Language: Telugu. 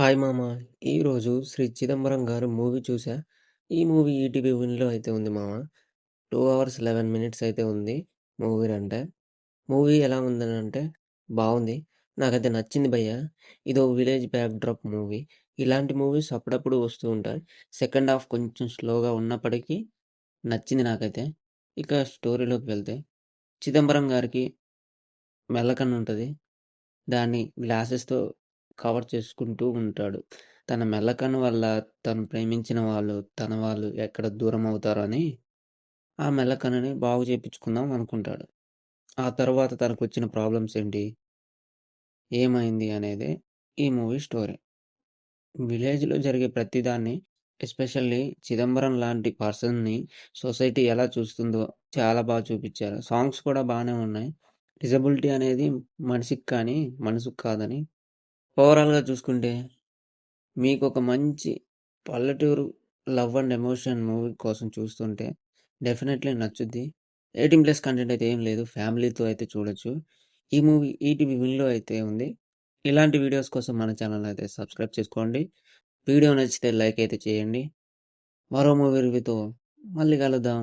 హాయ్ మామ. ఈరోజు 'శ్రీ చిదంబరం' గారి మూవీ చూసా. ఈ మూవీ ఈటీవీ విన్‌లో అయితే ఉంది మామ. 2 అవర్స్ 11 మినిట్స్ అయితే ఉంది మూవీ రన్ టైమ్. మూవీ ఎలా ఉందనంటే బావుంది. నాకైతే నచ్చింది భయ్యా. ఇదో విలేజ్ బ్యాక్‌డ్రాప్ మూవీ. ఇలాంటి మూవీస్ అప్పుడప్పుడు వస్తూ ఉంటాయి. సెకండ్ హాఫ్ కొంచెం స్లోగా ఉన్నప్పటికీ నచ్చింది నాకైతే. ఇక స్టోరీలోకి వెళ్తే, చిదంబరం గారికి మెల్లకన్నుంటది. దాన్ని గ్లాసెస్‌తో కవర్ చేసుకుంటూ ఉంటాడు. తన మెల్లకన్ను వల్ల తను ప్రేమించిన వాళ్ళు, తన వాళ్ళు ఎక్కడ దూరమవుతారో అని, ఆ మెల్లకన్నుని బాగు చేపించుకుందాం అనుకుంటాడు. ఆ తర్వాత తనకొచ్చిన ప్రాబ్లమ్స్ ఏంటి? ఏమైంది? అనేదే ఈ మూవీ స్టోరీ. విలేజ్‌లో జరిగే ప్రతిదాన్ని ఎస్పెషల్లీ 'చిదంబరం' లాంటి పర్సన్‌ని సొసైటీ ఎలా చూస్తుందో చాలా చూపిచ్చారు. సాంగ్స్ కూడా బానే ఉన్నాయి. డిజబిలిటీ అనేది మనిషికి కానీ, మనసుకి కాదని ఓవరాల్‌గా చూసుకుంటే మీకొక మంచి పల్లెటూరు లవ్ అండ్ ఎమోషన్ మూవీ కోసం చూస్తుంటే డెఫినెట్‌లీ నచ్చుద్ది. 18+ కంటెంట్ అయితే ఏం లేదు. ఫ్యామిలీతో అయితే చూడొచ్చు. ఈ మూవీ ఈటీవీ విన్‌లో అయితే ఉంది. ఇలాంటి వీడియోస్ కోసం మన ఛానెల్‌ని అయితే సబ్స్క్రైబ్ చేసుకోండి. వీడియో నచ్చితే లైక్ అయితే చేయండి. మరో మూవీ రివ్యూతో మళ్ళీ కలుద్దాం.